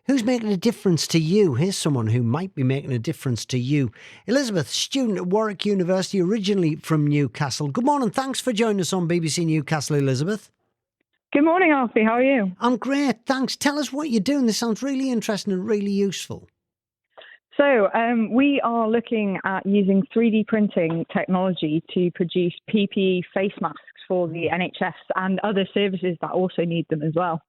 Who's making a difference to you? Here's someone who might be making a difference to you. Elizabeth, student at Warwick University, originally from Newcastle. Good morning. Thanks for joining us on BBC Newcastle, Elizabeth. Good morning, Alfie. How are you? I'm great. Thanks. Tell us what you're doing. This sounds really interesting and really useful. So we are looking at using 3D printing technology to produce PPE face masks for the NHS and other services that also need them as well.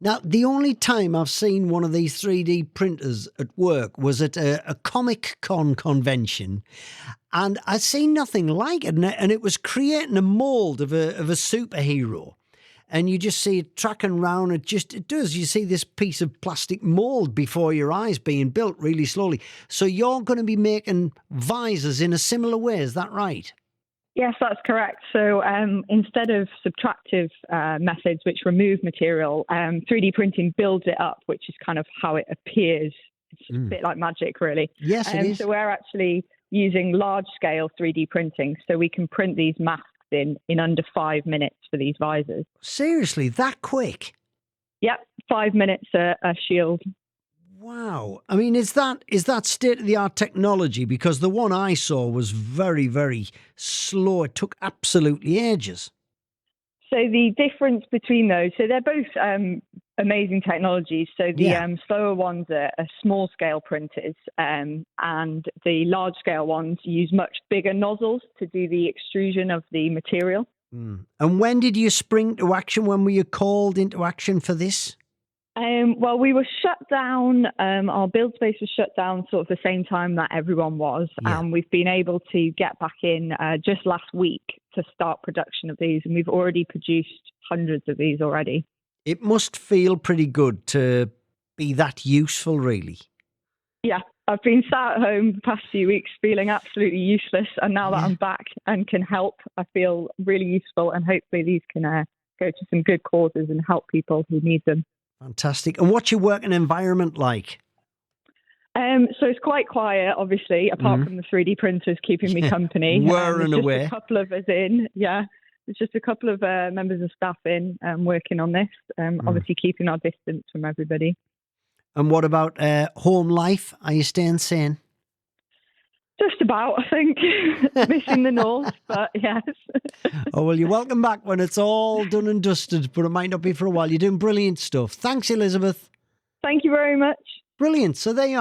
Now, the only time I've seen one of these 3D printers at work was at a Comic Con convention, and I'd seen nothing like it, and it was creating a mould of a superhero. And you just see it tracking round. It does. You see this piece of plastic mould before your eyes being built really slowly. So you're going to be making visors in a similar way. Is that right? Yes, that's correct. So instead of subtractive methods which remove material, 3D printing builds it up, which is kind of how it appears. It's a bit like magic, really. Yes, it is. So we're actually using large-scale 3D printing, so we can print these masks in under 5 minutes for these visors. Seriously, that quick? Yep, 5 minutes a shield. Wow. I mean, is that state-of-the-art technology? Because the one I saw was very, very slow. It took absolutely ages. So the difference between those, so they're both amazing technologies. So the slower ones are small-scale printers, and the large-scale ones use much bigger nozzles to do the extrusion of the material. And when did you spring to action? When were you called into action for this? Well, we were shut down. Our build space was shut down sort of the same time that everyone was. And we've been able to get back in just last week to start production of these. And we've already produced hundreds of these already. It must feel pretty good to be that useful, really. Yeah, I've been sat at home the past few weeks feeling absolutely useless. And now that I'm back and can help, I feel really useful. And hopefully these can go to some good causes and help people who need them. Fantastic. And what's your working environment like? So it's quite quiet, obviously, apart from the 3D printers keeping me company. Whirring away. Just a couple of us in, There's just a couple of members of staff in working on this, obviously keeping our distance from everybody. And what about home life? Are you staying sane? Just about, I think. Missing the north, but yes. Oh, well, you're welcome back when it's all done and dusted, but it might not be for a while. You're doing brilliant stuff. Thanks, Elizabeth. Thank you very much. Brilliant. So there you are.